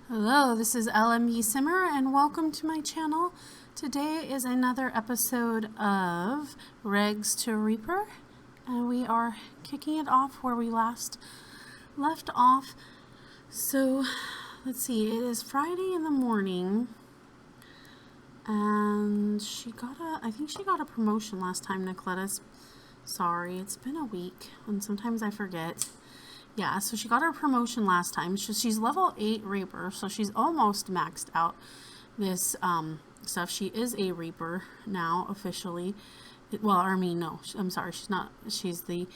Hello, this is LME Simmer and welcome to my channel. Today is another episode of Regs to Reaper and we are kicking it off where we last left off. So let's see, it is Friday in the morning and I think she got a promotion last time, Nicoletta's. Sorry, it's been a week and sometimes I forget. Yeah, so she got her promotion last time. She's level 8 Reaper, so she's almost maxed out this stuff. She is a Reaper now, officially. Well, I mean, no, I'm sorry, she's not. She's the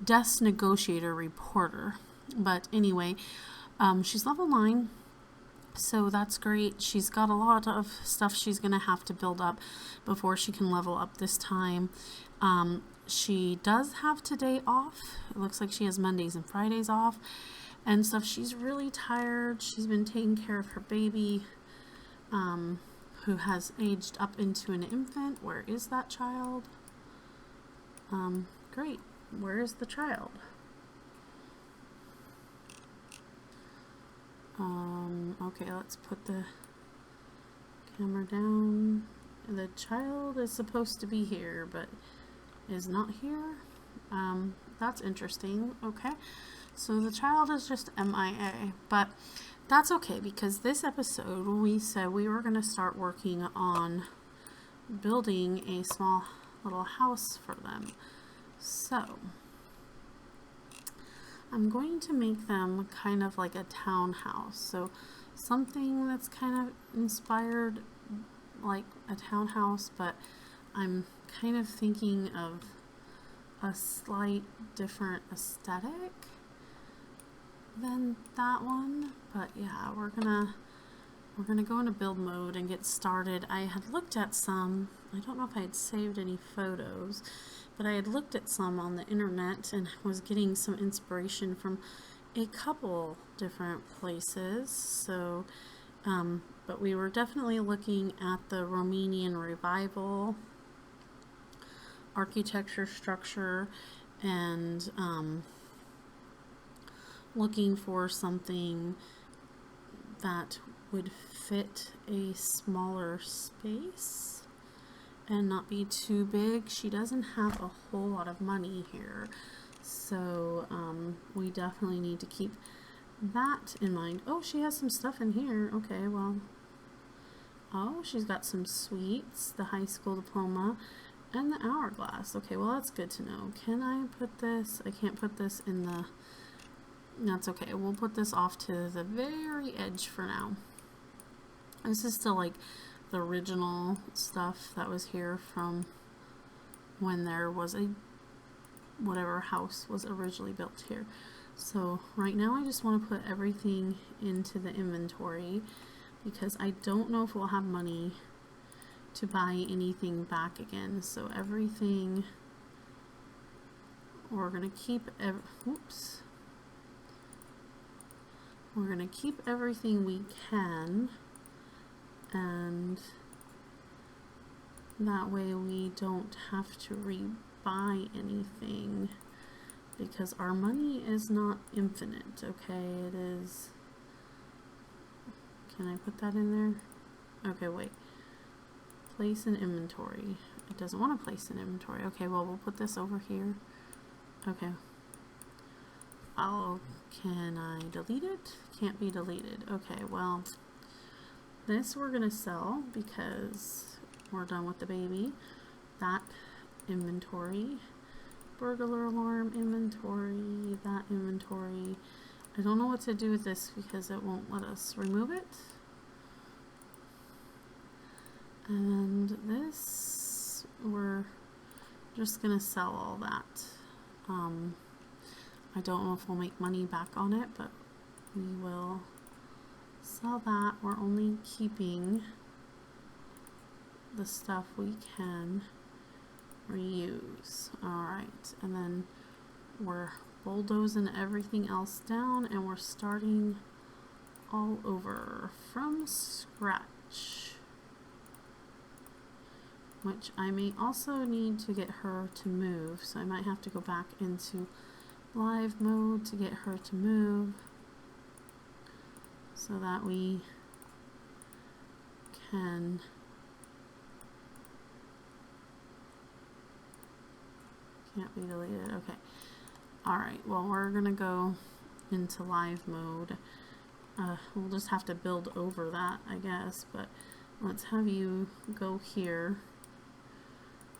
Death's Negotiator Reporter. But anyway, she's level 9, so that's great. She's got a lot of stuff she's going to have to build up before she can level up this time. She does have today off. It looks like she has Mondays and Fridays off and stuff. She's really tired. She's been taking care of her baby, who has aged up into an infant. Where is that child? Great. Where is the child? Okay, let's put the camera down. The child is supposed to be here, but is not here. That's interesting. Okay, so the child is just MIA, but that's okay because this episode we said we were going to start working on building a small little house for them. So I'm going to make them kind of like a townhouse, so something that's kind of inspired like a townhouse, but I'm kind of thinking of a slight different aesthetic than that one. But yeah, we're gonna go into build mode and get started. I had looked at some, I don't know if I had saved any photos, but I had looked at some on the internet and was getting some inspiration from a couple different places. So but we were definitely looking at the Romanian revival architecture structure and looking for something that would fit a smaller space and not be too big. She doesn't have a whole lot of money here, so we definitely need to keep that in mind. Oh, she has some stuff in here. Okay, well, oh, she's got some sweets, the high school diploma, and the hourglass. Okay, well, that's good to know. Can I put this? I can't put this in the... That's okay. We'll put this off to the very edge for now. This is still like the original stuff that was here from when there was a... whatever house was originally built here. So right now I just want to put everything into the inventory because I don't know if we'll have money to buy anything back again. So everything we're gonna keep we're gonna keep everything we can, and that way we don't have to rebuy anything because our money is not infinite. Okay, it is. Can I put that in there? Okay, wait. Place in inventory. It doesn't want to place in inventory. Okay, well, we'll put this over here. Okay. Oh, can I delete it? Can't be deleted. Okay, well, this we're going to sell because we're done with the baby. That inventory. Burglar alarm inventory. That inventory. I don't know what to do with this because it won't let us remove it. And this, we're just gonna sell all that. I don't know if we'll make money back on it, but we will sell that. We're only keeping the stuff we can reuse. Alright, and then we're bulldozing everything else down and we're starting all over from scratch. Which I may also need to get her to move, so I might have to go back into live mode to get her to move. so that we can can't be deleted. Okay. Alright, well, we're gonna go into live mode. We'll just have to build over that, I guess, but let's have you go here.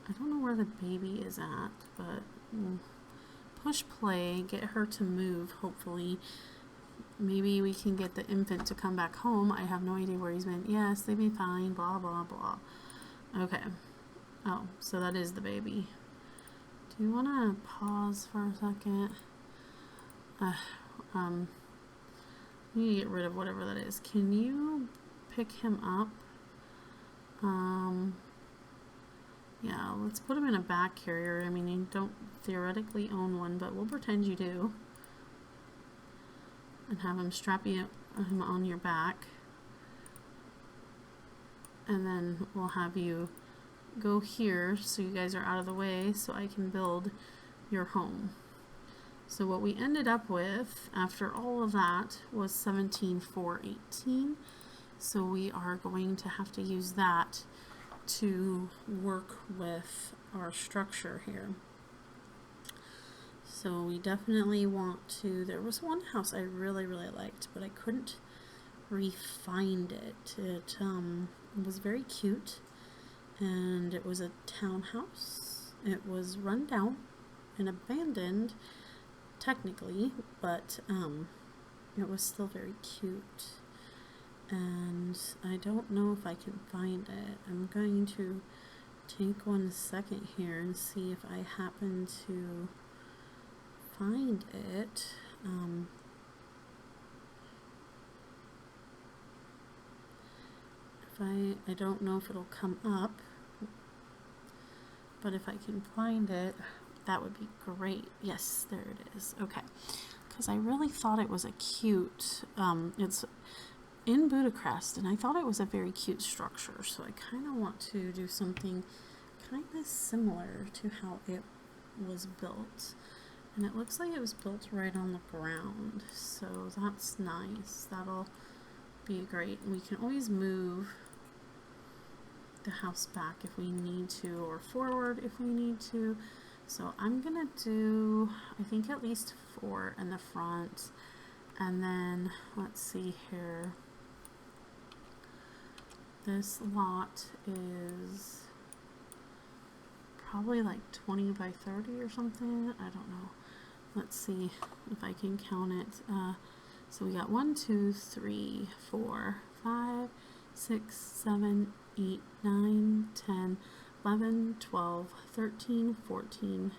I don't know where the baby is at, but we'll push play, get her to move, hopefully. Maybe we can get the infant to come back home. I have no idea where he's been. Yes, they'd be fine, blah, blah, blah. Okay. Oh, so that is the baby. Do you want to pause for a second? We need to get rid of whatever that is. Can you pick him up? Yeah, let's put him in a back carrier. I mean, you don't theoretically own one, but we'll pretend you do. And have him strap him on your back. And then we'll have you go here so you guys are out of the way so I can build your home. So what we ended up with after all of that was 17,418. So we are going to have to use that to work with our structure here. So we definitely want to, there was one house I really liked, but I couldn't re-find it. It was very cute, and it was a townhouse. It was run down and abandoned technically, but it was still very cute, and I don't know if I can find it. I'm going to take 1 second here and see if I happen to find it. If I don't know if it'll come up, but if I can find it, that would be great. Yes, there it is. Okay, because I really thought it was a cute, it's in Budapest, and I thought it was a very cute structure, so I kind of want to do something kind of similar to how it was built. And it looks like it was built right on the ground, so that's nice. That'll be great. We can always move the house back if we need to, or forward if we need to. So I'm gonna do, I think, at least 4 in the front, and then let's see here. This lot is probably like 20 by 30 or something. I don't know. Let's see if I can count it. So we got 1, 2, 3, 4, 5, 6, 7, 8, 9, 10, 11, 12, 13, 14,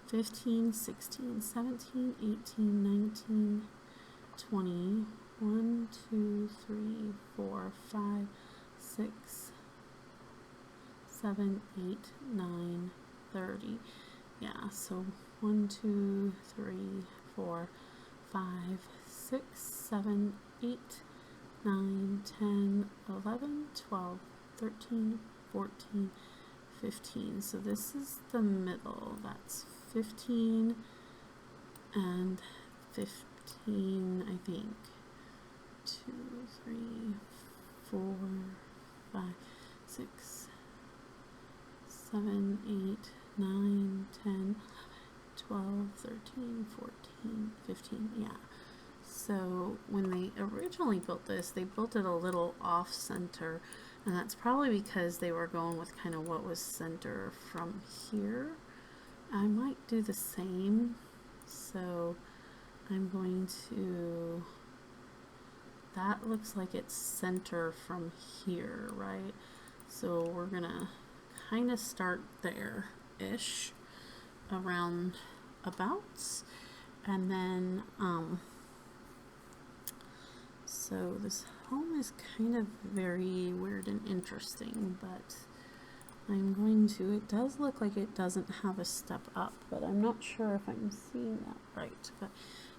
15, 16, 17, 18, 19, 20, 1, 2, 3, 4, 5, 6, 7, 8, 9, 30. Yeah, so 1, 2, 3, 4, 5, 6, 7, 8, 9, 10, 11, 12, 13, 14, 15. So this is the middle. That's 15 and 15, I think. 2, 3, 4, 5, 6, 7, 8, 9, 10, 12, 13, 14, 15. Yeah. So when they originally built this, they built it a little off center, and that's probably because they were going with kind of what was center from here. I might do the same. So I'm going to, that looks like it's center from here, right? So we're gonna kind of start there-ish, around abouts, and then so this home is kind of very weird and interesting, but I'm going to, it does look like it doesn't have a step up, but I'm not sure if I'm seeing that right, but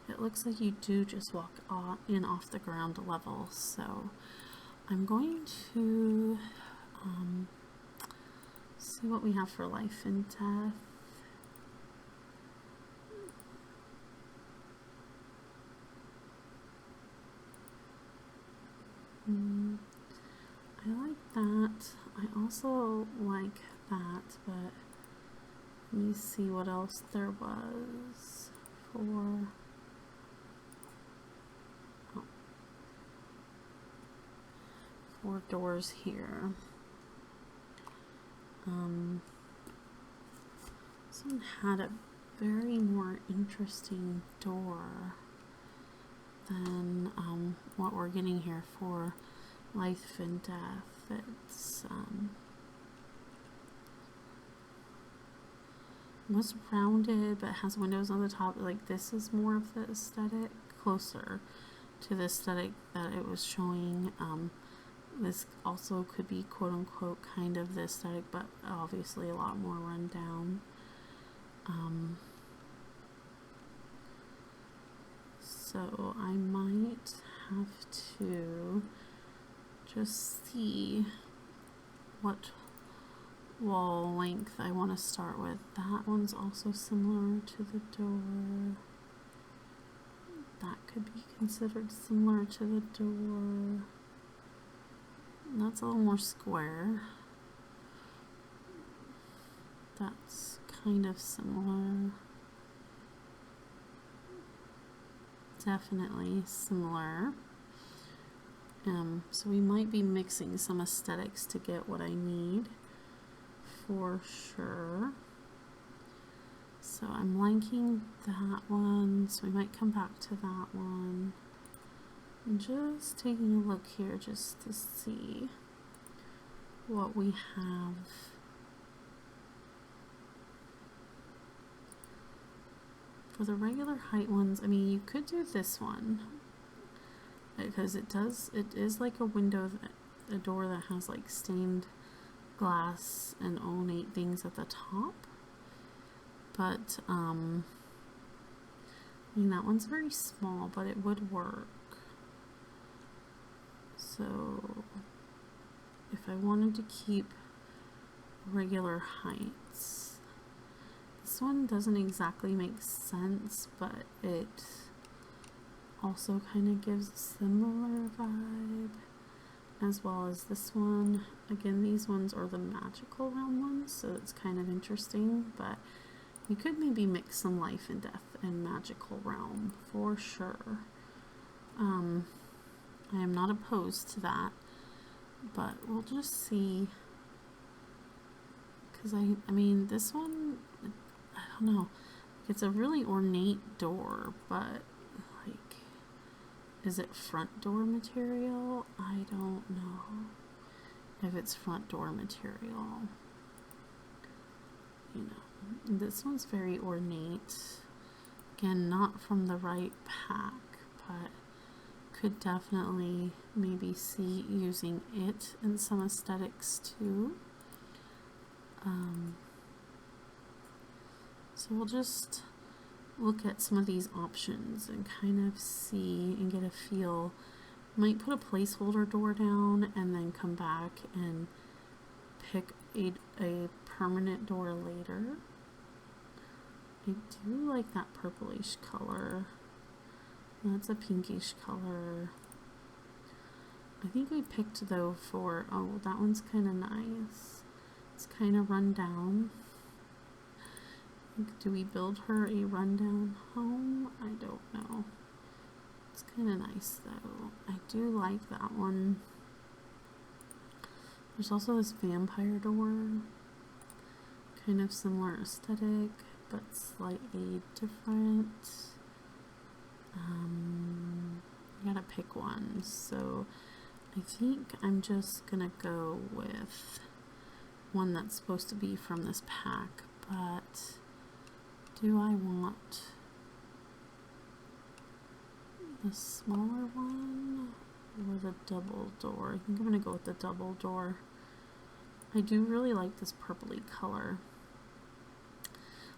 it looks like you do just walk in off the ground level. So I'm going to see what we have for life and death. I like that. I also like that, but let me see what else there was for. Oh, 4 doors here. This one had a very more interesting door than what we're getting here for life and death. It's was rounded but has windows on the top. Like, this is more of the aesthetic, closer to the aesthetic that it was showing. This also could be quote unquote kind of the aesthetic, but obviously a lot more run down. So I might have to just see what wall length I want to start with. That one's also similar to the door. That could be considered similar to the door. That's a little more square. That's kind of similar. Definitely similar. So we might be mixing some aesthetics to get what I need for sure. So I'm liking that one, so we might come back to that one. I'm just taking a look here just to see what we have. For the regular height ones, I mean, you could do this one because it is like a window, a door that has like stained glass and ornate things at the top. But I mean, that one's very small, but it would work. So if I wanted to keep regular heights, this one doesn't exactly make sense, but it also kind of gives a similar vibe, as well as this one. Again, these ones are the magical realm ones, so it's kind of interesting, but you could maybe mix some life and death and magical realm for sure. I am not opposed to that, but we'll just see, because I mean, this one, I don't know, it's a really ornate door, but like, is it front door material? I don't know if it's front door material. You know, this one's very ornate. Again, not from the right pack, but could definitely maybe see using it in some aesthetics too. So we'll just look at some of these options and kind of see and get a feel. Might put a placeholder door down and then come back and pick a permanent door later. I do like that purplish color. That's a pinkish color. I think we picked though for, oh, that one's kind of nice. It's kind of run down. Do we build her a rundown home? I don't know. It's kind of nice though. I do like that one. There's also this vampire door. Kind of similar aesthetic, but slightly different. I gotta pick one. So I think I'm just gonna go with one that's supposed to be from this pack, but do I want the smaller one or the double door? I think I'm gonna go with the double door. I do really like this purpley color.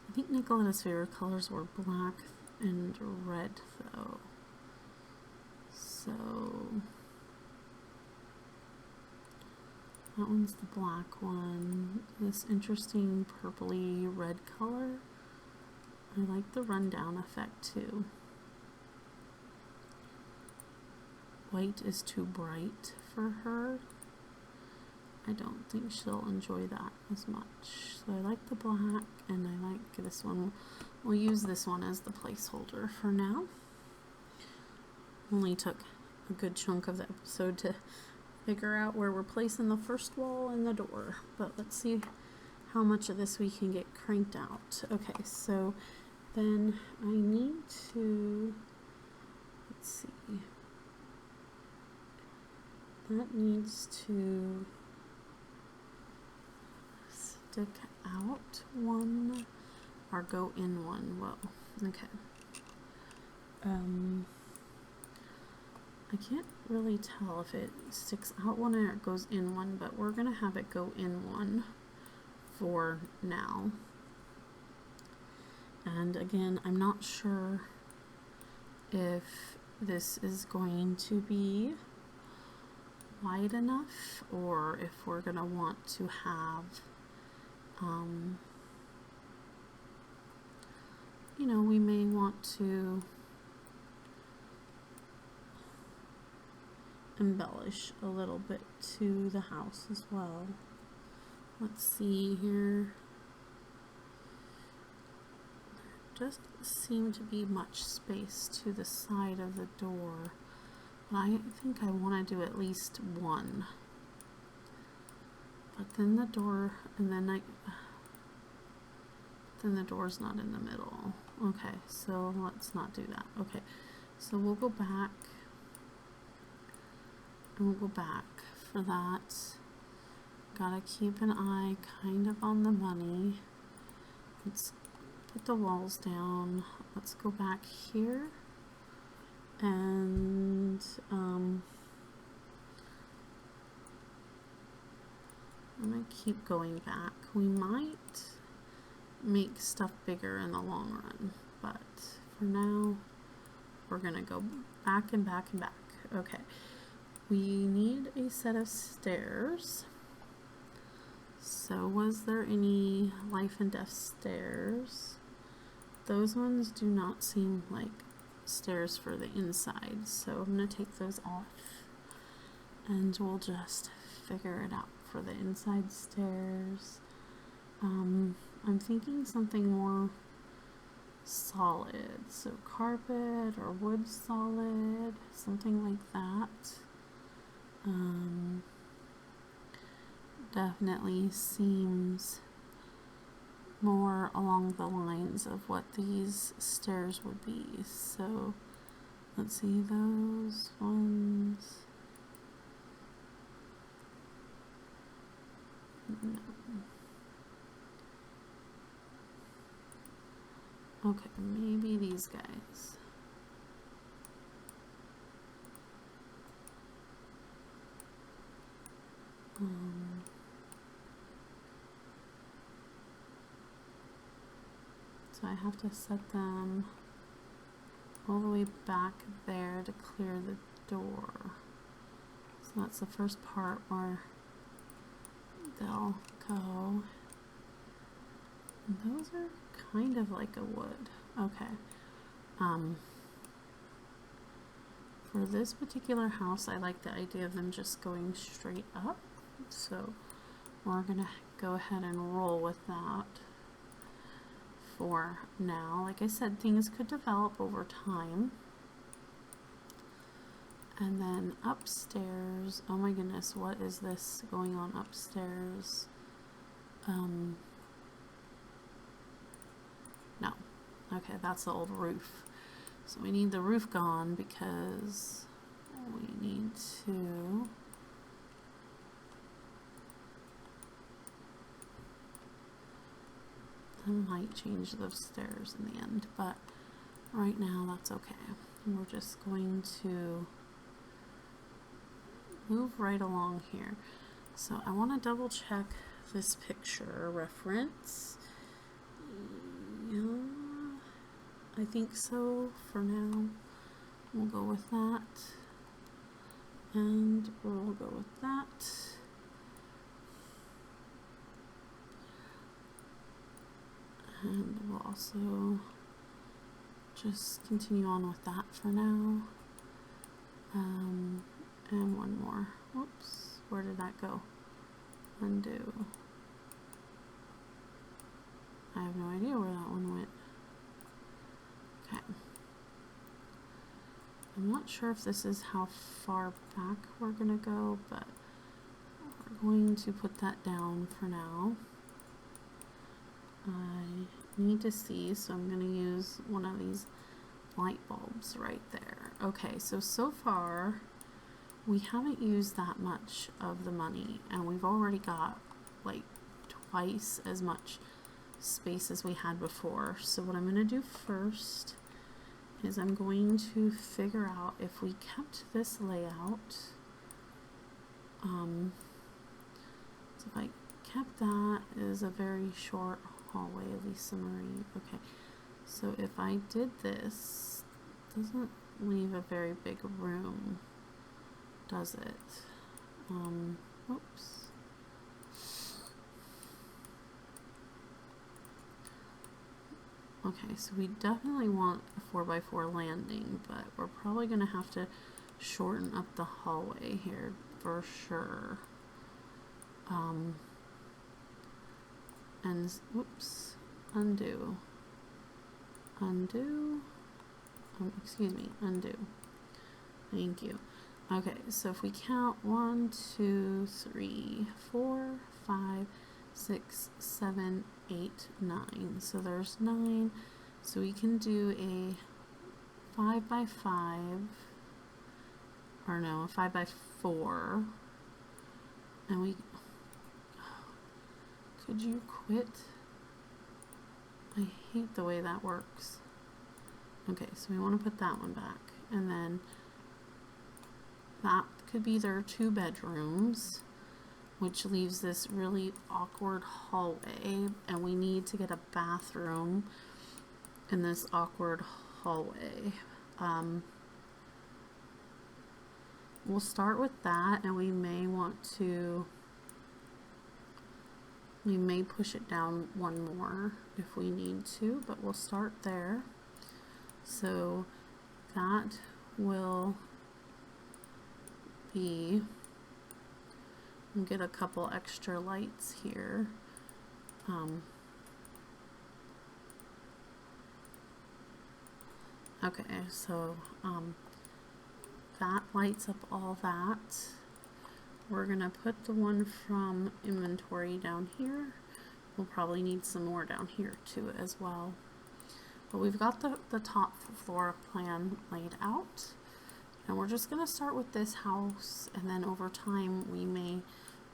I think Nicoletta's favorite colors were black and red though. So that one's the black one. This interesting purpley red color. I like the rundown effect too. white is too bright for her. I don't think she'll enjoy that as much. So I like the black, and I like this one. We'll use this one as the placeholder for now. Only took a good chunk of the episode to figure out where we're placing the first wall and the door. But let's see how much of this we can get cranked out. Okay, so then I need to, let's see, that needs to stick out one or go in one. Whoa, okay. I can't really tell if it sticks out one or it goes in one, but we're gonna have it go in one for now. And again, I'm not sure if this is going to be wide enough or if we're gonna want to have you know, we may want to embellish a little bit to the house as well. Let's see here. There doesn't seem to be much space to the side of the door, but I think I want to do at least one. But then the door, and then the door's not in the middle. Okay, so let's not do that. Okay, so we'll go back. And we'll go back for that. Gotta keep an eye kind of on the money. Let's put the walls down. Let's go back here. And I'm gonna keep going back. We might make stuff bigger in the long run, but for now, we're gonna go back and back and back. Okay. We need a set of stairs. So was there any life and death stairs? Those ones do not seem like stairs for the inside. So I'm going to take those off and we'll just figure it out for the inside stairs. I'm thinking something more solid. So carpet or wood solid, something like that. Definitely seems more along the lines of what these stairs would be. So let's see those ones. No. Okay, maybe these guys. So I have to set them all the way back there to clear the door. So that's the first part where they'll go. And those are kind of like a wood. Okay. For this particular house, I like the idea of them just going straight up. So we're gonna go ahead and roll with that for now. Like I said, things could develop over time. And then upstairs, oh my goodness, what is this going on upstairs? No. Okay, that's the old roof. So we need the roof gone because we need to I might change those stairs in the end, but right now that's okay. And we're just going to move right along here. So I want to double check this picture reference. Yeah, I think so for now. We'll go with that. And we'll go with that. And we'll also just continue on with that for now. And one more. Whoops, where did that go? Undo. I have no idea where that one went. Okay. I'm not sure if this is how far back we're gonna go, but we're going to put that down for now. I need to see, so I'm gonna use one of these light bulbs right there. Okay, so far we haven't used that much of the money, and we've already got like twice as much space as we had before. So what I'm going to do first is I'm going to figure out if we kept this layout. So if I kept that, it is a very short hallway, Lisa Marie. Okay, so if I did this, it doesn't leave a very big room, does it? Oops. Okay, so we definitely want a 4x4 landing, but we're probably going to have to shorten up the hallway here for sure. And whoops, undo. Undo. Excuse me, undo. Thank you. Okay, so if we count 1, 2, 3, 4, 5, 6, 7, 8, 9. So there's 9. So we can do a 5x5, or no, a 5x4. And we, could you quit? I hate the way that works. Okay, so we want to put that one back. And then that could be their 2 bedrooms, which leaves this really awkward hallway, and we need to get a bathroom in this awkward hallway. We'll start with that, and we may push it down one more if we need to, but we'll start there. So that will be, and get a couple extra lights here. Okay, so that lights up all that. We're gonna put the one from inventory down here. We'll probably need some more down here too as well. But we've got the top floor plan laid out. And we're just gonna start with this house, and then over time we may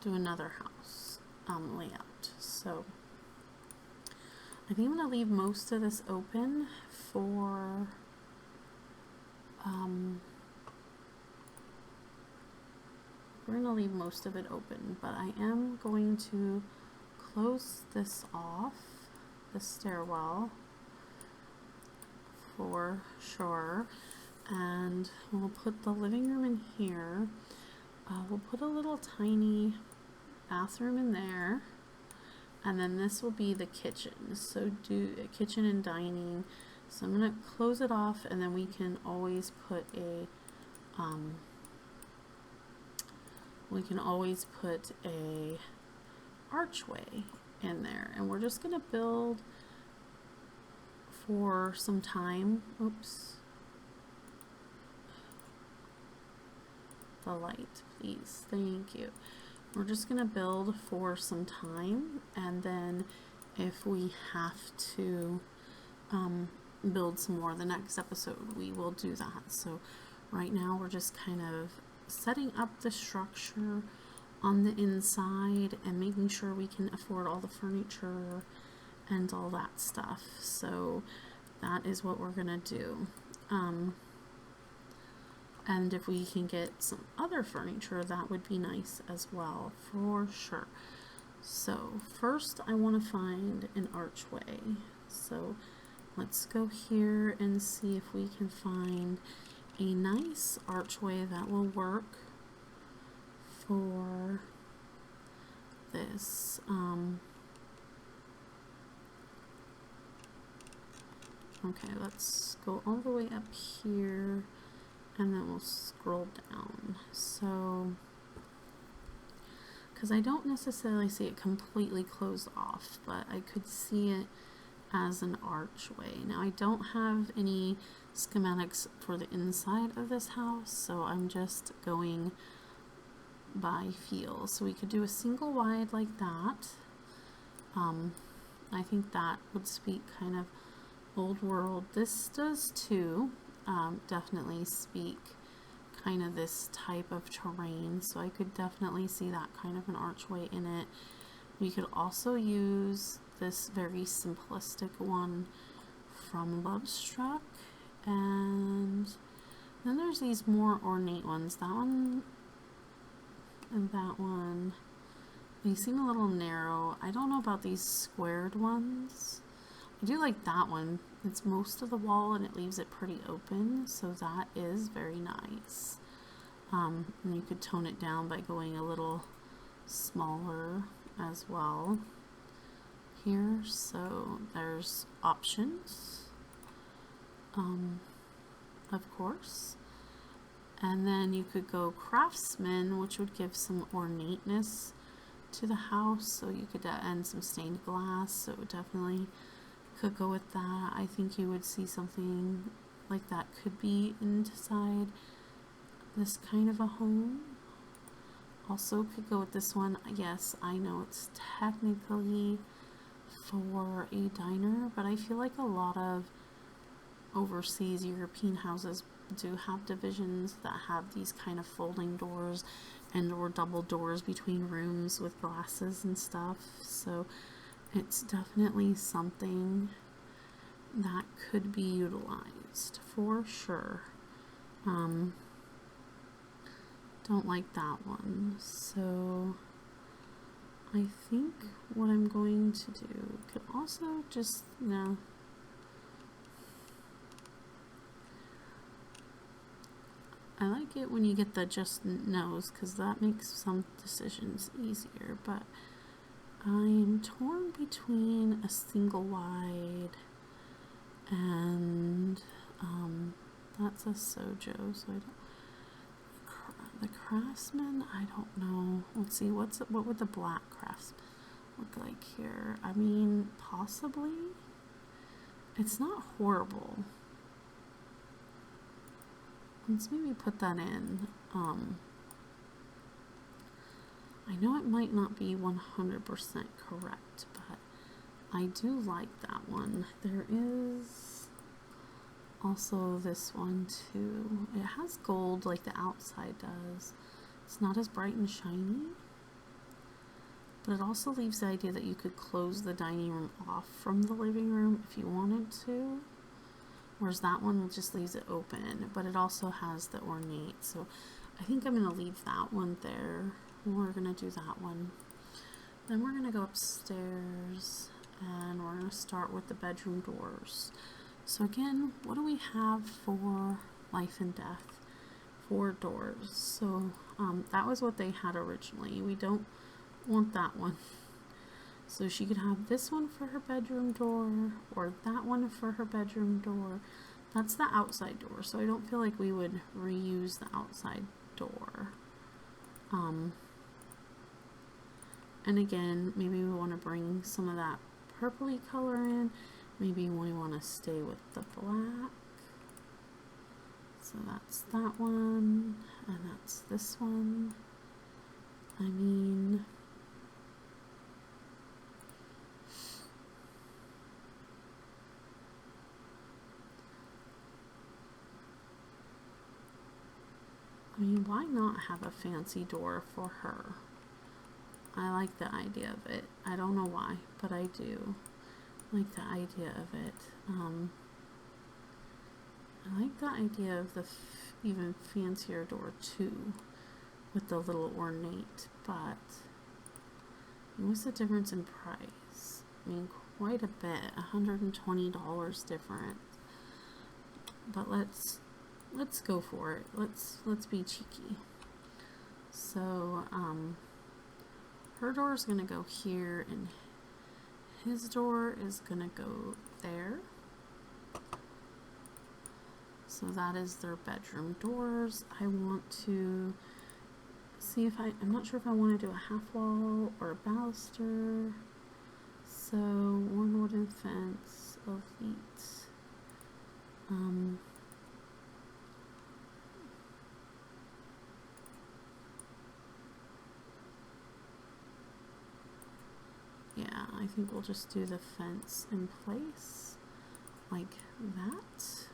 do another house layout. So I think I'm gonna leave most of this open for we're gonna leave most of it open, but I am going to close this off, the stairwell, for sure. And we'll put the living room in here. We'll put a little tiny bathroom in there, and then this will be the kitchen. So do a kitchen and dining. So I'm gonna close it off, and then we can always put a archway in there, and we're just gonna build for some time. Oops. The light, please. Thank you. We're just gonna build for some time, and then if we have to build some more the next episode, we will do that. So right now we're just kind of setting up the structure on the inside and making sure we can afford all the furniture and all that stuff. So that is what we're gonna do. And if we can get some other furniture, that would be nice as well, for sure. So first I want to find an archway. So let's go here and see if we can find a nice archway that will work for this. Okay, let's go all the way up here and then we'll scroll down. So, because I don't necessarily see it completely closed off, but I could see it as an archway. Now I don't have any schematics for the inside of this house, so I'm just going by feel. So we could do a single wide like that. I think that would speak kind of old world. This does too, definitely speak kind of this type of terrain, so I could definitely see that kind of an archway in it. We could also use this very simplistic one from Lovestruck, and then there's these more ornate ones. That one and that one, they seem a little narrow. I don't know about these squared ones. I do like that one. It's most of the wall and it leaves it pretty open, so that is very nice. And you could tone it down by going a little smaller as well here. So there's options, of course. And then you could go craftsman, which would give some ornateness to the house. So you could and some stained glass, so it would definitely could go with that. I think you would see something like that could be inside this kind of a home. Also could go with this one. Yes, I know it's technically for a diner, but I feel like a lot of overseas European houses do have divisions that have these kind of folding doors and or double doors between rooms with glasses and stuff. So it's definitely something that could be utilized for sure. Don't like that one. So I think what I'm going to do could also just, no. I like it when you get the just nose, because that makes some decisions easier, but I'm torn between a single wide and that's a Sojo, so I don't, the craftsman, I don't know. Let's see, what would the black craftsman look like here? I mean, possibly. It's not horrible. Let's maybe put that in. I know it might not be 100% correct, but I do like that one. There is also this one too. It has gold like the outside does. It's not as bright and shiny, but it also leaves the idea that you could close the dining room off from the living room if you wanted to. Whereas that one just leaves it open, but it also has the ornate. So I think I'm going to leave that one there. We're going to do that one. Then we're going to go upstairs and we're going to start with the bedroom doors. So again, what do we have for life and death? 4 doors. So that was what they had originally. We don't want that one. So she could have this one for her bedroom door or that one for her bedroom door. That's the outside door, so I don't feel like we would reuse the outside door. And again, maybe we want to bring some of that purpley color in. Maybe we want to stay with the black. So that's that one, and that's this one. I mean, why not have a fancy door for her? I like the idea of it. I don't know why, but I do like the idea of it. I like the idea of the even fancier door too, with the little ornate, but what's the difference in price? I mean, quite a bit, $120 different. But let's go for it. Let's be cheeky. So her door is gonna go here, and his door is gonna go there. So that is their bedroom doors. I want to see if I'm not sure if I want to do a half wall or a baluster. So one wooden fence, elite. Yeah, I think we'll just do the fence in place like that.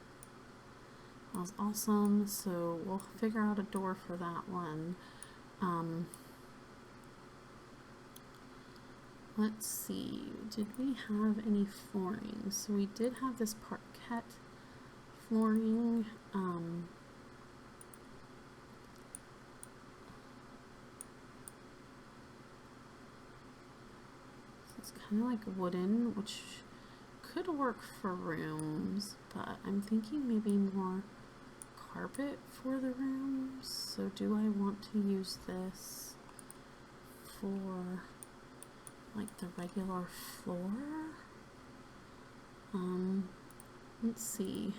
That was awesome. So we'll figure out a door for that one. Let's see, did we have any flooring? So we did have this parquet flooring. So it's kind of like wooden, which could work for rooms, but I'm thinking maybe more carpet for the rooms. So do I want to use this for like the regular floor? Let's see.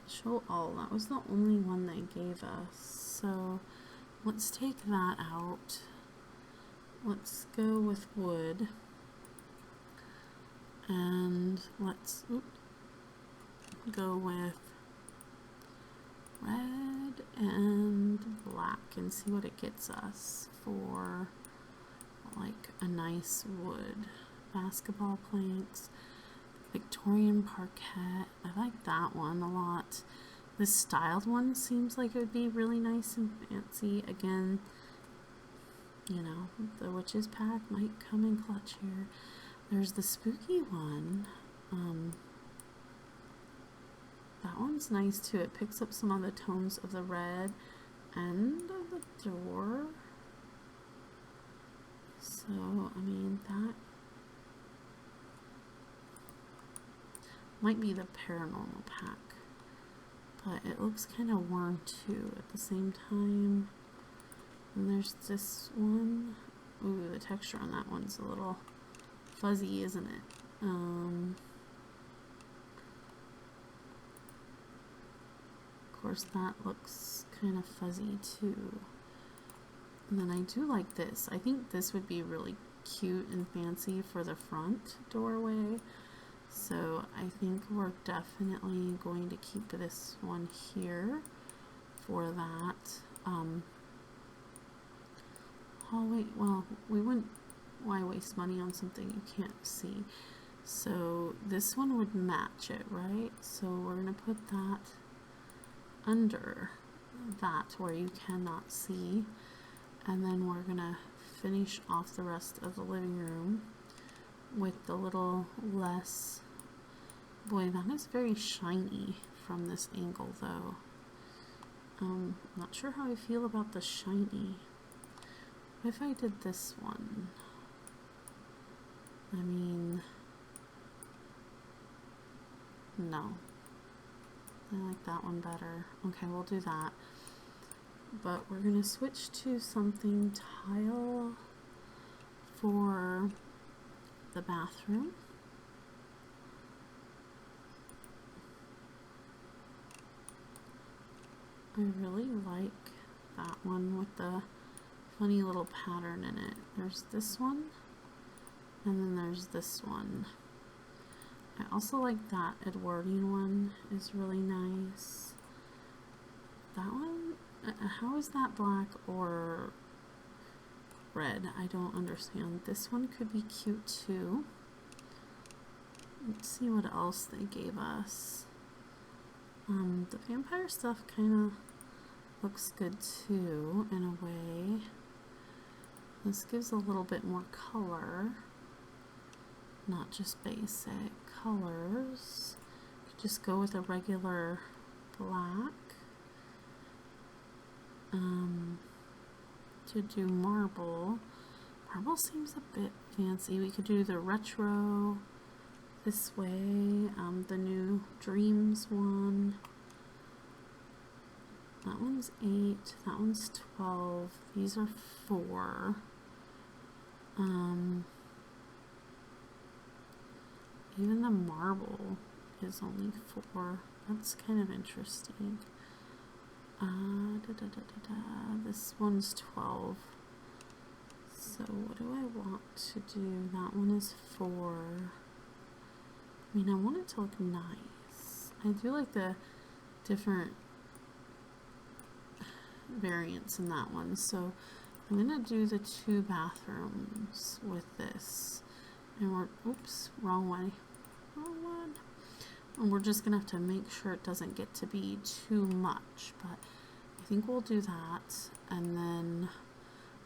Show all. That was the only one they gave us. So let's take that out. Let's go with wood. And let's go with red and black and see what it gets us for like a nice wood. Basketball planks, Victorian parquet. I like that one a lot. This styled one seems like it would be really nice and fancy. Again, you know, the witch's pack might come in clutch here. There's the spooky one. That one's nice too. It picks up some of the tones of the red end of the door. So, I mean, that might be the paranormal pack, but it looks kind of worn too at the same time. And there's this one. Ooh, the texture on that one's a little fuzzy, isn't it? Of course, that looks kind of fuzzy too. And then I do like this. I think this would be really cute and fancy for the front doorway. So I think we're definitely going to keep this one here for that. Oh wait, well, we wouldn't, why waste money on something you can't see? So this one would match it, right? So we're gonna put that under that where you cannot see. And then we're gonna finish off the rest of the living room with the little less, boy, that is very shiny from this angle though. Not sure how I feel about the shiny. What if I did this one? I mean, no. I like that one better. Okay, we'll do that. But we're gonna switch to something tile for the bathroom. I really like that one with the funny little pattern in it. There's this one, and then there's this one. I also like that Edwardian one is really nice. That one, how is that black or red? I don't understand. This one could be cute too. Let's see what else they gave us. The vampire stuff kind of looks good too, in a way. This gives a little bit more color, not just basic colors. Could just go with a regular black. To do marble. Marble seems a bit fancy. We could do the retro this way, the new Dreams one. That one's 8, that one's 12, these are 4. Even the marble is only 4. That's kind of interesting. This one's 12. So what do I want to do? That one is 4. I mean, I want it to look nice. I do like the different variants in that one. So I'm gonna do the 2 bathrooms with this. And we're, oops, wrong way. Wrong one. And we're just gonna have to make sure it doesn't get to be too much, but I think we'll do that. And then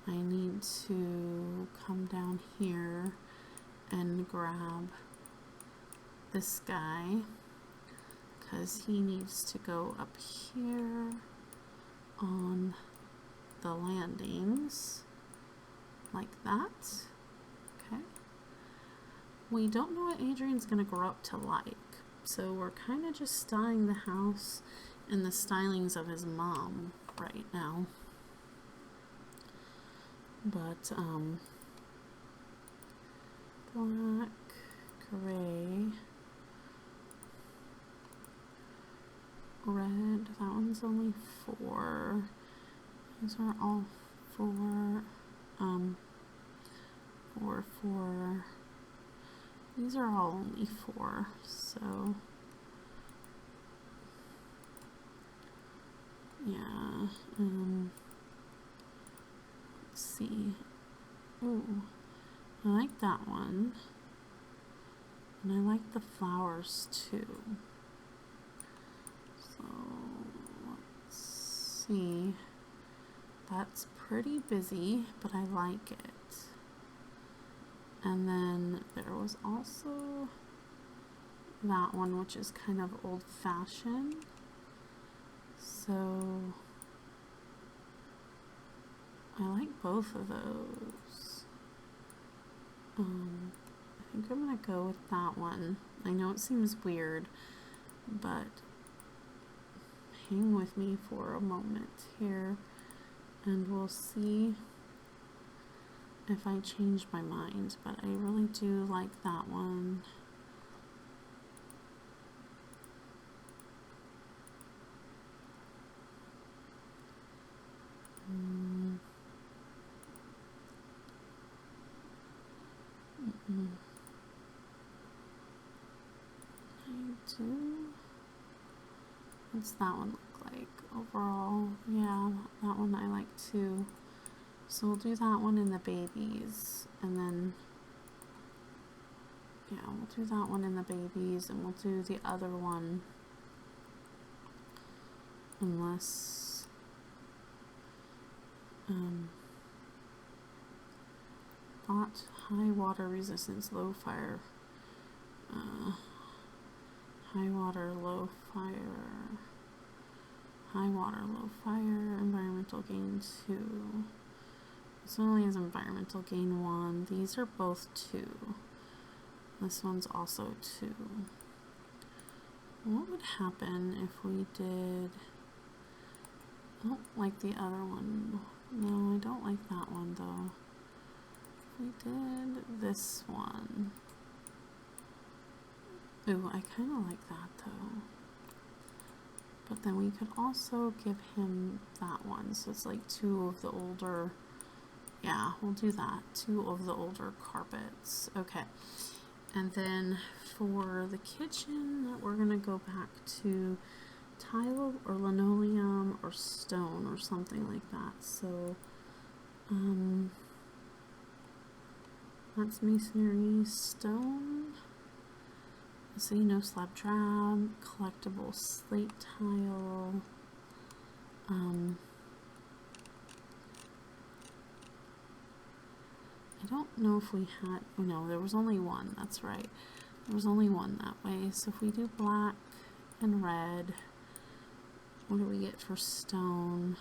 I need to come down here and grab this guy because he needs to go up here on the landings like that. Okay. We don't know what Adrian's gonna grow up to like, so we're kind of just styling the house in the stylings of his mom right now. But black, gray, red, that one's only 4. These are all 4, 4. These are all only 4, so yeah, let's see. Ooh, I like that one. And I like the flowers too. So let's see. That's pretty busy, but I like it. And then there was also that one, which is kind of old-fashioned. So I like both of those. I think I'm gonna go with that one. I know it seems weird, but hang with me for a moment here and we'll see if I change my mind, but I really do like that one. I do. What's that one look like overall? Yeah, that one I like too. So we'll do that one in the babies, and then yeah, we'll do that one in the babies, and we'll do the other one unless not high water resistance, low fire, high water, low fire, high water, low fire, environmental gain 2. This one only has environmental gain 1. These are both 2. This one's also 2. What would happen if we did, oh, like the other one? No, I don't like that one though. If we did this one. Ooh, I kind of like that though. But then we could also give him that one. So it's like 2 of the older, yeah, we'll do that. 2 of the older carpets. Okay. And then for the kitchen, we're going to go back to tile or linoleum or stone or something like that. So, that's masonry, stone. So, you know, slab drab, collectible slate tile. I don't know if we had, oh no, there was only one, that's right. There was only one that way. So if we do black and red, what do we get for stone?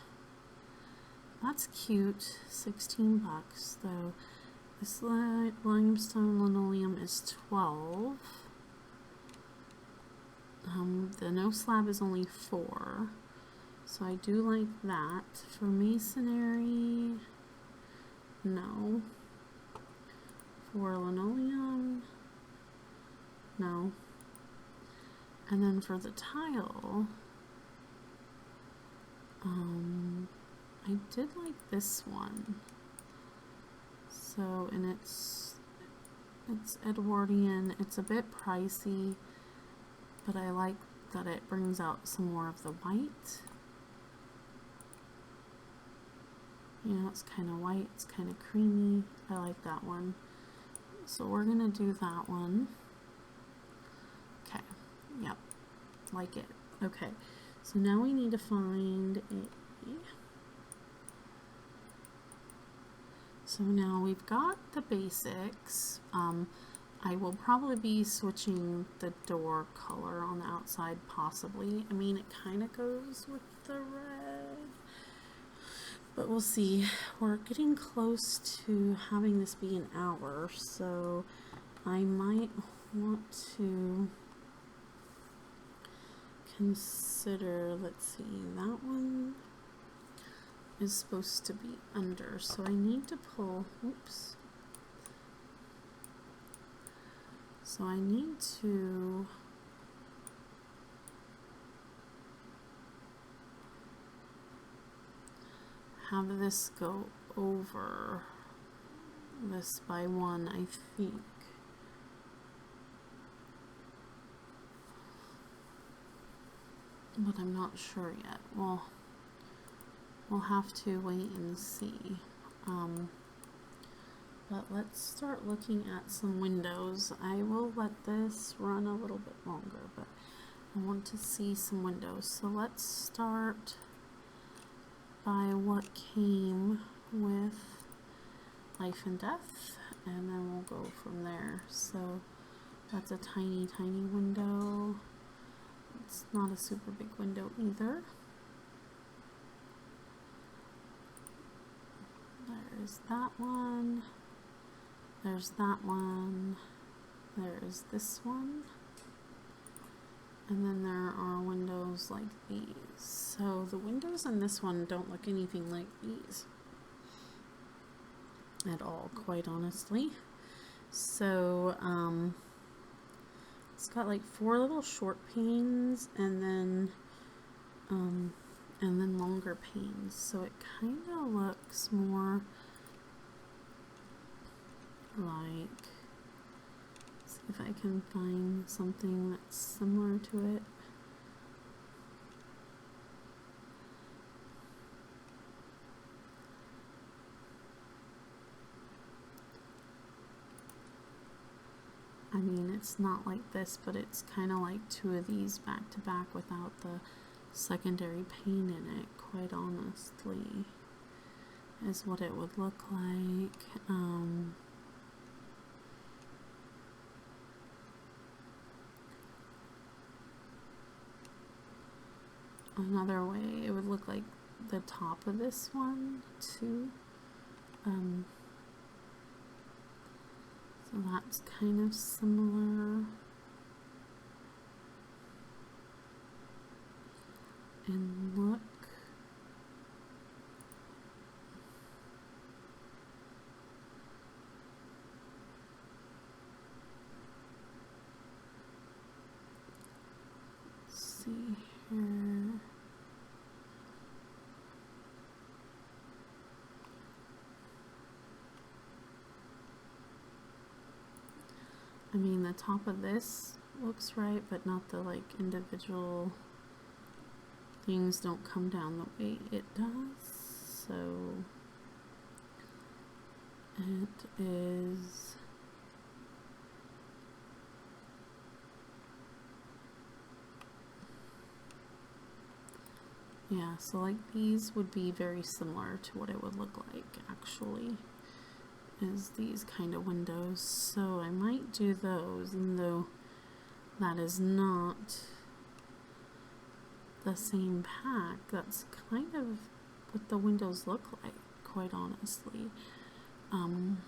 That's cute, 16 bucks though. This limestone linoleum is 12. The no slab is only 4. So I do like that. For masonry, no. For linoleum, no. And then for the tile, I did like this one. So, and it's Edwardian. It's a bit pricey, but I like that it brings out some more of the white. You know, it's kind of white, it's kind of creamy. I like that one. So we're gonna do that one. Okay, yep, like it. Okay, so now we need to find a... So now we've got the basics. I will probably be switching the door color on the outside, possibly. I mean, it kind of goes with the red, but we'll see. We're getting close to having this be an hour, so I might want to consider, let's see, that one is supposed to be under, so I need to pull, oops. So I need to have this go over this by one, I think. But I'm not sure yet. Well, we'll have to wait and see. But let's start looking at some windows. I will let this run a little bit longer, but I want to see some windows. So let's start by what came with Life and Death, and then we'll go from there. So that's a tiny, tiny window. It's not a super big window either. There's that one. There's that one. There's this one. And then there are windows like these. So the windows in this one don't look anything like these at all, quite honestly. So it's got like 4 little short panes and then longer panes. So it kind of looks more like, see if I can find something that's similar to it. I mean, it's not like this, but it's kind of like 2 of these back to back without the secondary pane in it, quite honestly, is what it would look like. Another way, it would look like the top of this one, too. So that's kind of similar. And look. Let's see here. I mean, the top of this looks right, but not the like individual things don't come down the way it does. So it is yeah, so like these would be very similar to what it would look like actually, is these kind of windows. So I might do those, even though that is not the same pack. That's kind of what the windows look like, quite honestly. I'm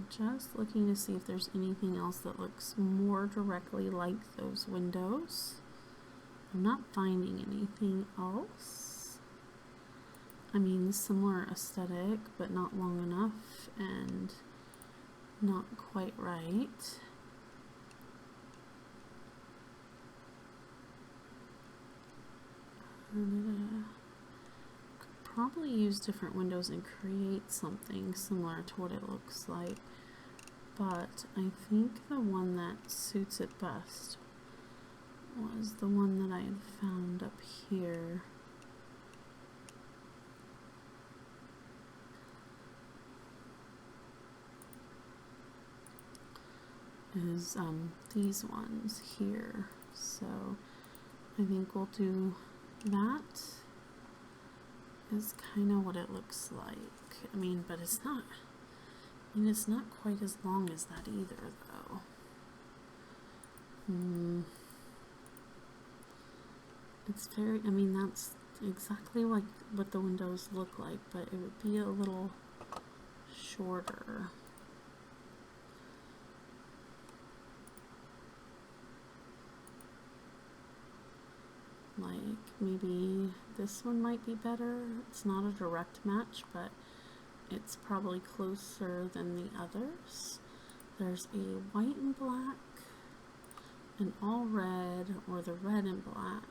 just looking to see if there's anything else that looks more directly like those windows. I'm not finding anything else. I mean, similar aesthetic, but not long enough, and not quite right. Could probably use different windows and create something similar to what it looks like, but I think the one that suits it best was the one that I had found up here. Is these ones here. So I think we'll do that. Is kind of what it looks like. I mean, but it's not, I mean, it's not quite as long as that either, though. It's very, I mean, that's exactly like what the windows look like, but it would be a little shorter. Like, maybe this one might be better. It's not a direct match, but it's probably closer than the others. There's a white and black, an all red, or the red and black.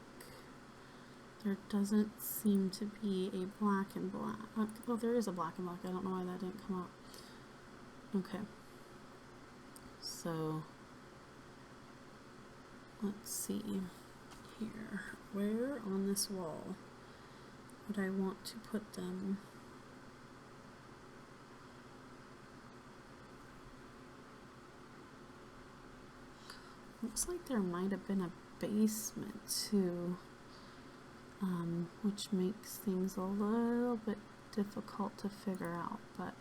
There doesn't seem to be a black and black. Oh, there is a black and black. I don't know why that didn't come up. Okay. So, let's see here. Where on this wall would I want to put them? Looks like there might have been a basement too, which makes things a little bit difficult to figure out, but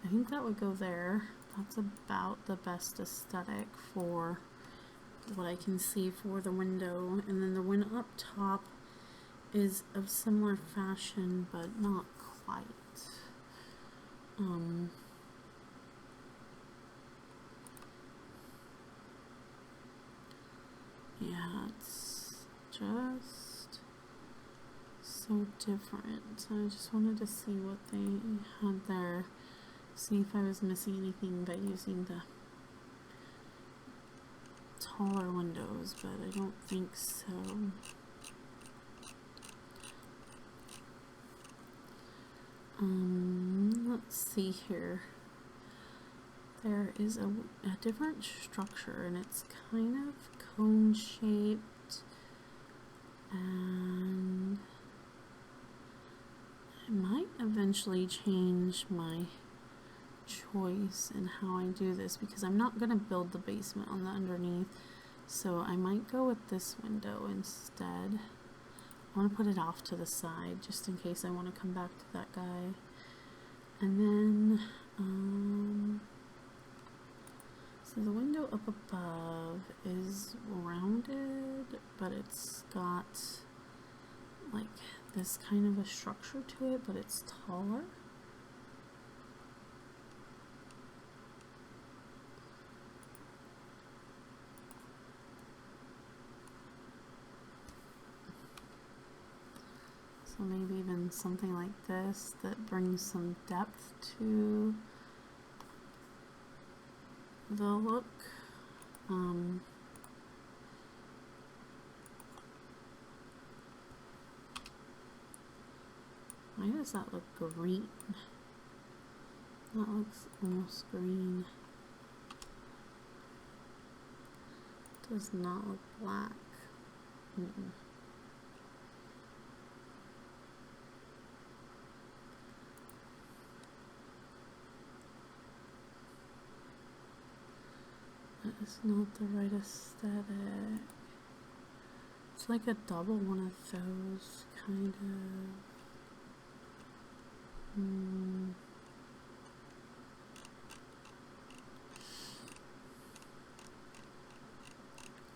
I think that would go there. That's about the best aesthetic for what I can see for the window. And then the one up top is of similar fashion, but not quite. Yeah, it's just so different. So I just wanted to see what they had there, see if I was missing anything by using the taller windows, but I don't think so. Let's see here. There is a different structure, and it's kind of cone shaped, and I might eventually change my choice in how I do this, because I'm not going to build the basement on the underneath, so I might go with this window instead. I want to put it off to the side just in case I want to come back to that guy. And then so the window up above is rounded, but it's got like this kind of a structure to it, but it's taller. So maybe even something like this that brings some depth to the look. Why does that look green? That looks almost green. Does not look black. It's not the right aesthetic. It's like a double one of those, kind of.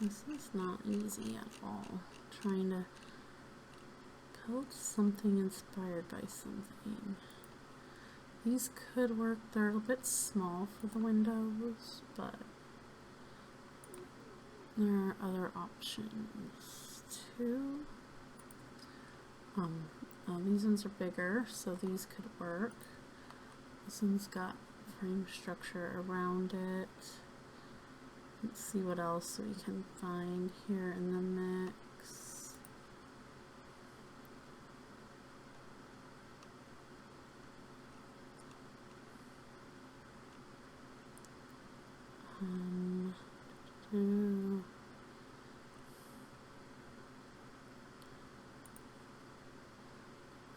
This is not easy at all. Trying to build something inspired by something. These could work. They're a bit small for the windows, but there are other options too. These ones are bigger, so these could work. This one's got frame structure around it. Let's see what else we can find here in the mix.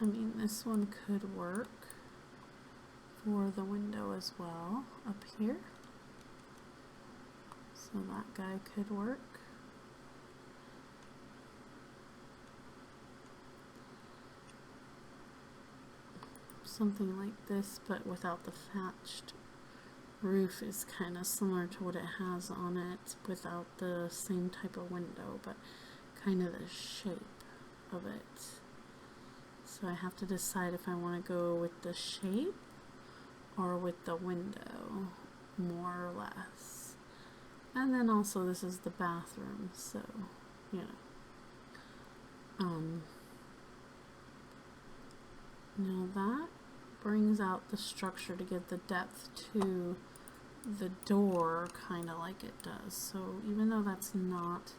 I mean, this one could work for the window as well up here. So that guy could work. Something like this, but without the thatched roof, is kind of similar to what it has on it without the same type of window, but kind of the shape of it. So I have to decide if I want to go with the shape or with the window, more or less. And then also this is the bathroom, so, you know. Now that brings out the structure to give the depth to the door, kind of like it does. So even though that's not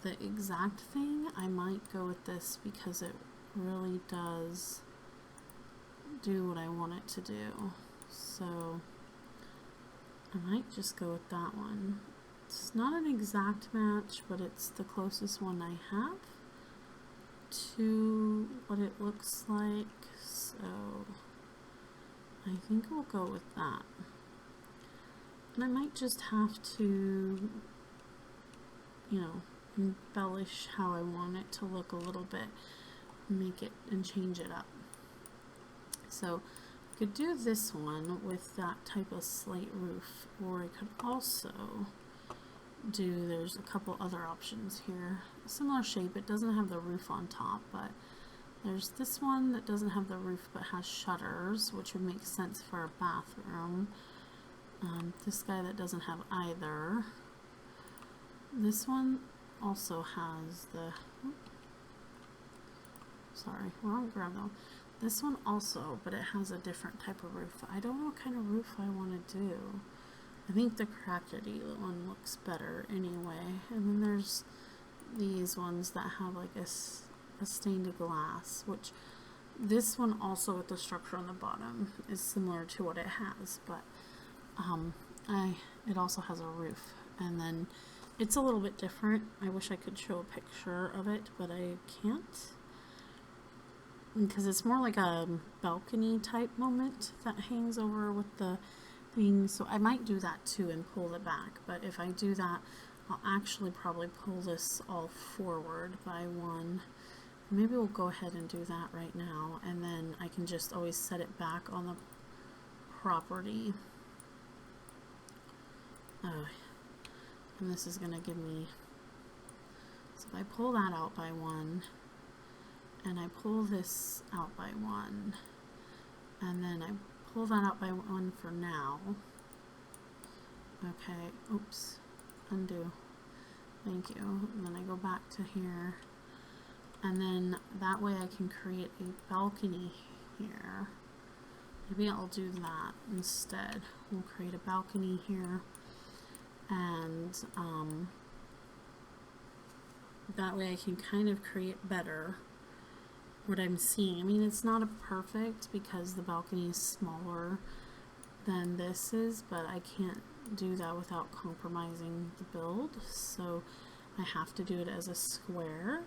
the exact thing, I might go with this because it really does do what I want it to do. So I might just go with that one. It's not an exact match, but it's the closest one I have to what it looks like. So I think we'll go with that. And I might just have to, you know, embellish how I want it to look a little bit, make it and change it up. So I could do this one with that type of slate roof, or I could also do, there's a couple other options here. Similar shape, it doesn't have the roof on top, but there's this one that doesn't have the roof but has shutters, which would make sense for a bathroom. This guy that doesn't have either. This one also has the, sorry, wrong grab though. This one also, but it has a different type of roof. I don't know what kind of roof I want to do. I think the crackety one looks better anyway. And then there's these ones that have like a stained glass, which this one also with the structure on the bottom is similar to what it has, but it also has a roof, and then it's a little bit different. I wish I could show a picture of it, but I can't, because it's more like a balcony type moment that hangs over with the thing. So I might do that too and pull it back, but if I do that, I'll actually probably pull this all forward by one. Maybe we'll go ahead and do that right now, and then I can just always set it back on the property. And this is going to give me, so if I pull that out by one, and I pull this out by one, and then I pull that out by one for now. Okay, oops, undo, thank you. And then I go back to here, and then that way I can create a balcony here. Maybe I'll do that instead. We'll create a balcony here, and that way I can kind of create better what I'm seeing. I mean, it's not a perfect because the balcony is smaller than this is, but I can't do that without compromising the build, so I have to do it as a square.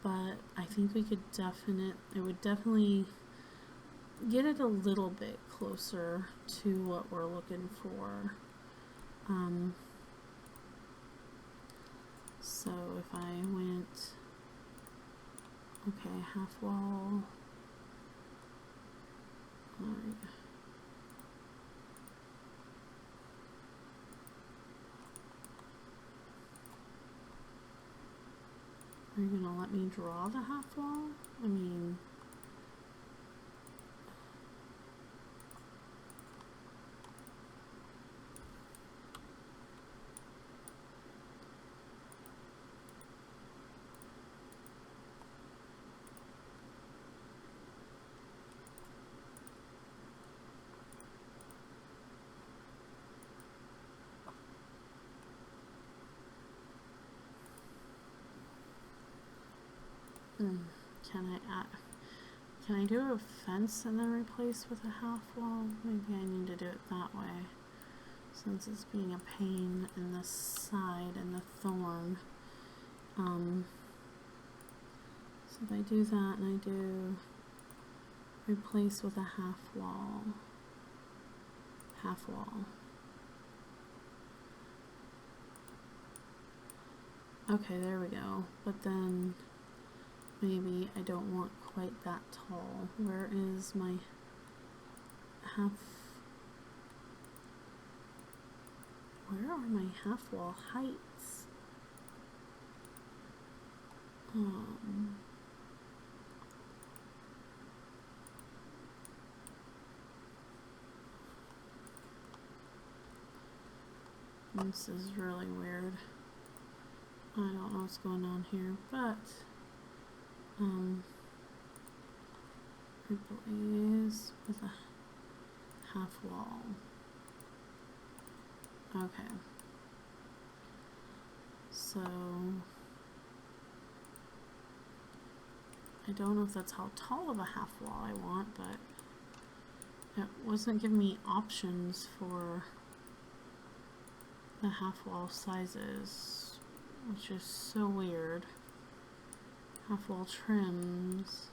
But I think we could it would definitely get it a little bit closer to what we're looking for. So if I went, okay, half wall, alright. Are you gonna let me draw the half wall? I mean, Can I do a fence and then replace with a half wall? Maybe I need to do it that way, since it's being a pain in the side and the thorn. So if I do that and I do replace with a half wall. Okay, there we go. But then maybe I don't want quite that tall. Where is my half? Where are my half wall heights? This is really weird. I don't know what's going on here, but replace with a half wall. Okay. So I don't know if that's how tall of a half wall I want, but it wasn't giving me options for the half wall sizes, which is so weird. Half wall trims.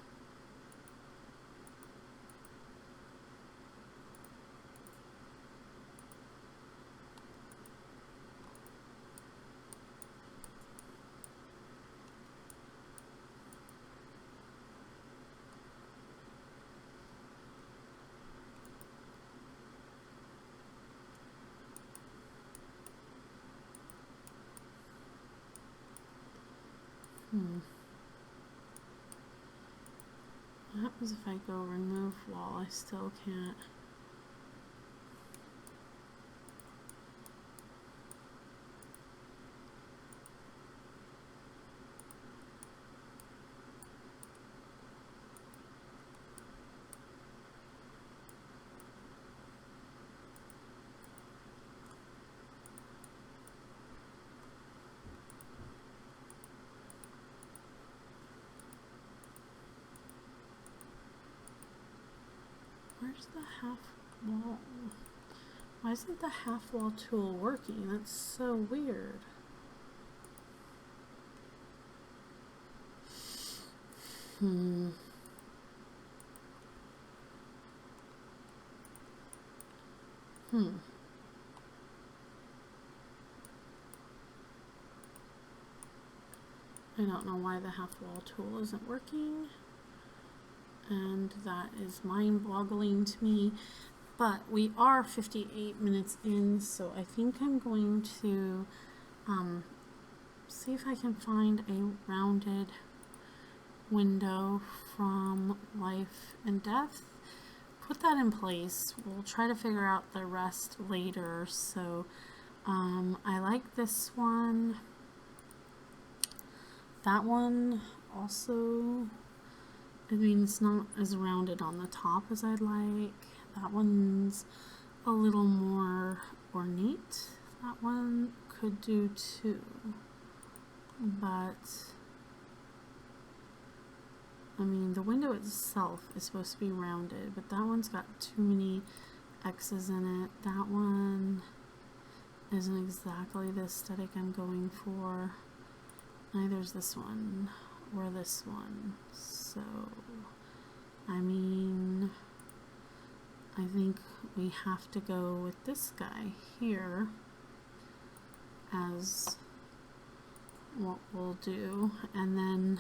What happens if I go remove wall? I still can't. Where's the half wall? Why isn't the half wall tool working? That's so weird. I don't know why the half wall tool isn't working, and that is mind-boggling to me. But we are 58 minutes in, so I think I'm going to see if I can find a rounded window from Life and Death. Put that in place. We'll try to figure out the rest later. So I like this one. That one also, I mean, it's not as rounded on the top as I'd like. That one's a little more ornate. That one could do too. But, I mean, the window itself is supposed to be rounded, but that one's got too many X's in it. That one isn't exactly the aesthetic I'm going for. Neither's this one or this one. So, I mean, I think we have to go with this guy here as what we'll do. And then,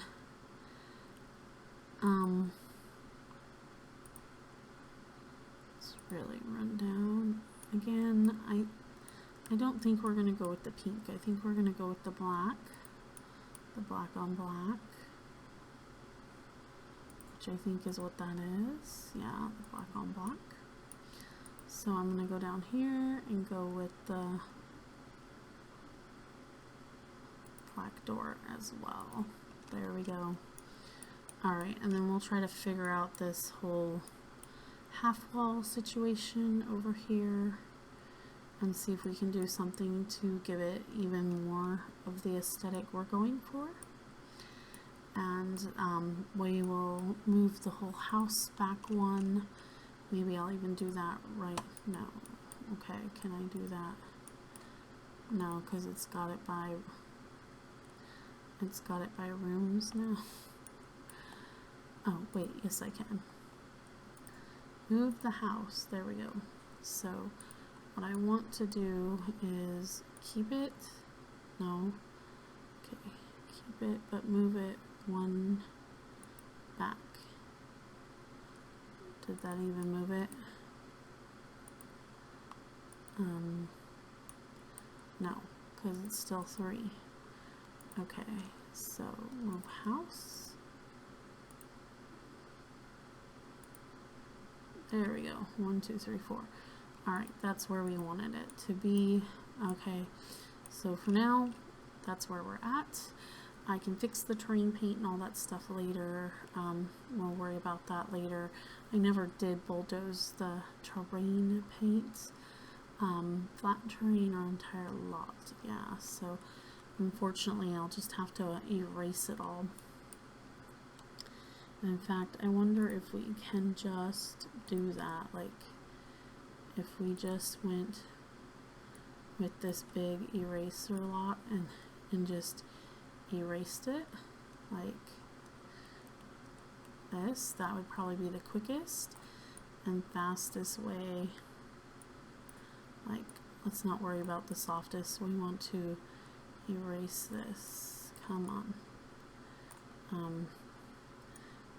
it's really run down. Again, I don't think we're going to go with the pink. I think we're going to go with the black. The black on black, which I think is what that is. Yeah, the black on black. So I'm going to go down here and go with the black door as well. There we go. Alright, and then we'll try to figure out this whole half wall situation over here and see if we can do something to give it even more of the aesthetic we're going for. and we will move the whole house back one. Maybe I'll even do that right now. Okay, can I do that? No, because it's got it by rooms now. Oh wait, yes I can. Move the house, there we go. So what I want to do is keep it, no, okay, keep it but move it one back. Did that even move it? No, because it's still 3. Okay, so move house. There we go. 1, 2, 3, 4. Alright, that's where we wanted it to be. Okay, so for now, that's where we're at. I can fix the terrain paint and all that stuff later. We'll worry about that later. I never did bulldoze the terrain paint. Flat terrain or entire lot. Yeah, so unfortunately I'll just have to erase it all. In fact, I wonder if we can just do that, like if we just went with this big eraser lot and just erased it like this. That would probably be the quickest and fastest way. Like, let's not worry about the softest. We want to erase this. Come on.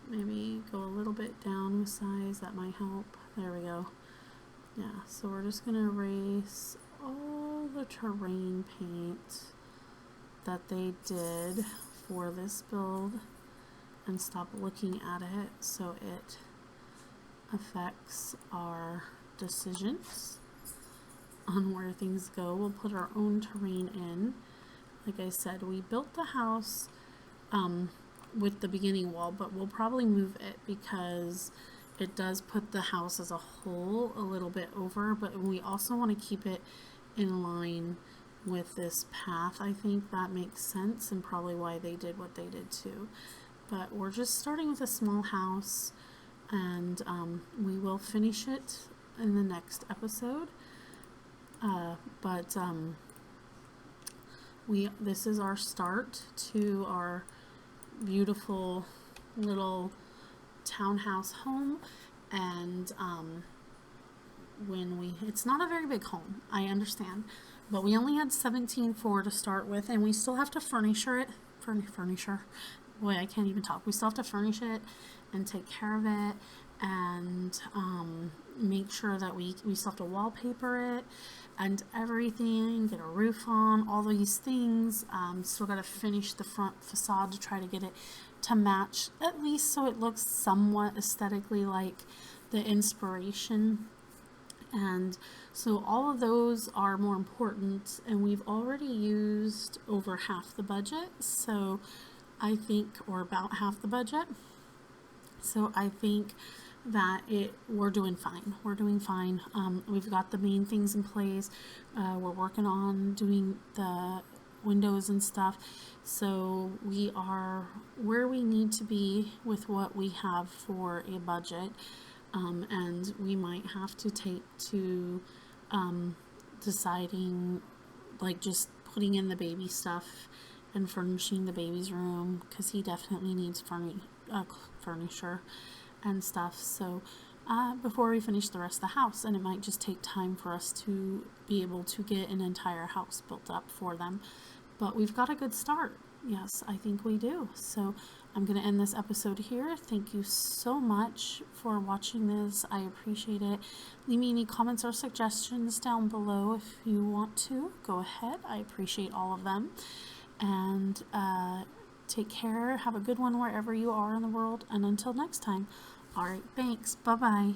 Maybe go a little bit down with size. That might help. There we go. Yeah, so we're just going to erase all the terrain paint that they did for this build and stop looking at it so it affects our decisions on where things go. We'll put our own terrain in. Like I said, we built the house with the beginning wall, but we'll probably move it because it does put the house as a whole a little bit over, but we also want to keep it in line with this path. I think that makes sense and probably why they did what they did too. But we're just starting with a small house, and we will finish it in the next episode. This is our start to our beautiful little townhouse home, and it's not a very big home, I understand, but we only had 17.4 to start with, and we still have to furniture it. Boy, I can't even talk. We still have to furnish it and take care of it, and make sure that we still have to wallpaper it and everything, get a roof on, all these things. Still got to finish the front facade to try to get it to match, at least so it looks somewhat aesthetically like the inspiration. And so all of those are more important, and we've already used over half the budget, so I think, or about half the budget. So I think that we're doing fine. We're doing fine. We've got the main things in place. We're working on doing the windows and stuff. So we are where we need to be with what we have for a budget. And we might have to take to deciding, like just putting in the baby stuff and furnishing the baby's room, because he definitely needs furniture and stuff. So before we finish the rest of the house, and it might just take time for us to be able to get an entire house built up for them, but we've got a good start. Yes, I think we do. So I'm going to end this episode here. Thank you so much for watching this. I appreciate it. Leave me any comments or suggestions down below if you want to. Go ahead. I appreciate all of them. And take care. Have a good one wherever you are in the world. And until next time. All right. Thanks. Bye-bye.